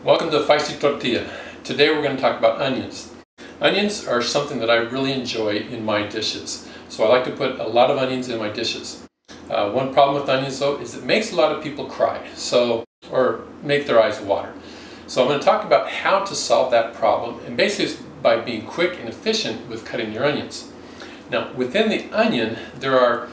Welcome to Feisty Tortilla. Today we're going to talk about onions. Onions are something that I really enjoy in my dishes. So I like to put a lot of onions in my dishes. One problem with onions though is it makes a lot of people cry, or make their eyes water. So I'm going to talk about how to solve that problem, and basically it's by being quick and efficient with cutting your onions. Now within the onion there are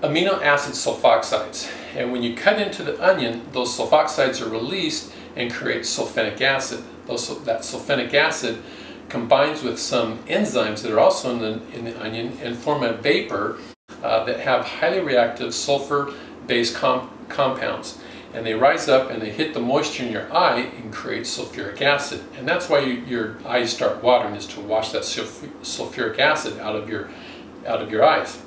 amino acid sulfoxides, and when you cut into the onion, those sulfoxides are released and create sulfenic acid. That sulfenic acid combines with some enzymes that are also in the onion and form a vapor that have highly reactive sulfur-based compounds. And they rise up and they hit the moisture in your eye and create sulfuric acid. And that's why your eyes start watering, is to wash that sulfuric acid out of your eyes.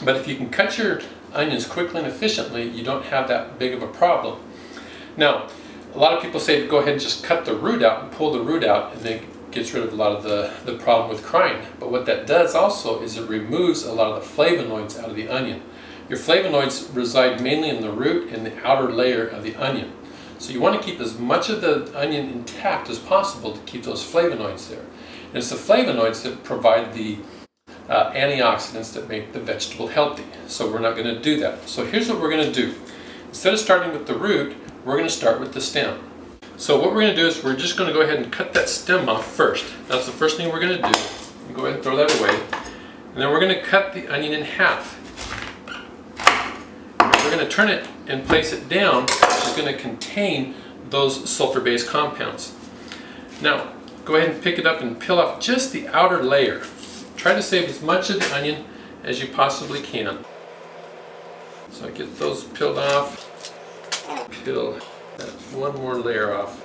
But if you can cut your onions quickly and efficiently, you don't have that big of a problem. Now, a lot of people say to go ahead and just cut the root out and pull the root out, and then it gets rid of a lot of the problem with crying. But what that does also is it removes a lot of the flavonoids out of the onion. Your flavonoids reside mainly in the root and the outer layer of the onion. So you want to keep as much of the onion intact as possible to keep those flavonoids there. And it's the flavonoids that provide the antioxidants that make the vegetable healthy. So we're not going to do that. So here's what we're going to do. Instead of starting with the root, we're going to start with the stem. So what we're going to do is we're just going to go ahead and cut that stem off first. That's the first thing we're going to do. Go ahead and throw that away. And then we're going to cut the onion in half. We're going to turn it and place it down, which is going to contain those sulfur-based compounds. Now, go ahead and pick it up and peel off just the outer layer. Try to save as much of the onion as you possibly can. So I get those peeled off. Peel that one more layer off.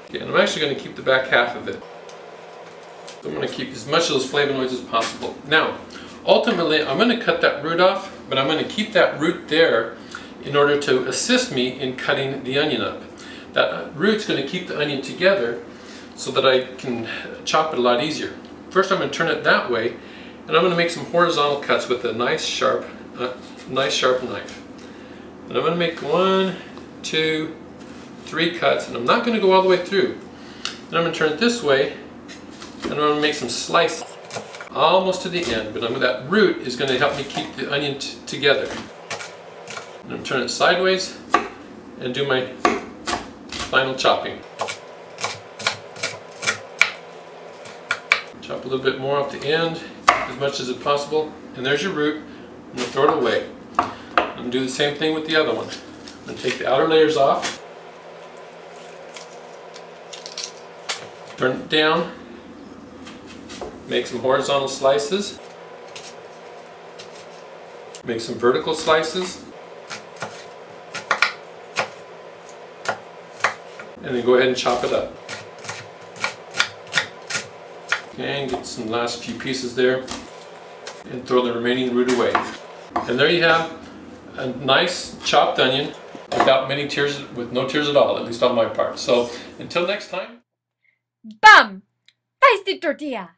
Okay, and I'm actually going to keep the back half of it. So I'm going to keep as much of those flavonoids as possible. Now, ultimately, I'm going to cut that root off, but I'm going to keep that root there in order to assist me in cutting the onion up. That root's going to keep the onion together so that I can chop it a lot easier. First, I'm going to turn it that way, and I'm going to make some horizontal cuts with a nice sharp knife. And I'm going to make 1, 2, 3 cuts, and I'm not going to go all the way through. Then I'm going to turn it this way, and I'm going to make some slices almost to the end, but that root is going to help me keep the onion together. And I'm going to turn it sideways and do my final chopping. Chop a little bit more off the end, as much as possible, and there's your root. I'm going to throw it away. I'm going to do the same thing with the other one. I'm going to take the outer layers off, turn it down, make some horizontal slices, make some vertical slices, and then go ahead and chop it up. Okay, and get some last few pieces there, and throw the remaining root away. And there you have a nice chopped onion without many tears, with no tears at all, at least on my part. So until next time. Bam! Feisty Tortilla!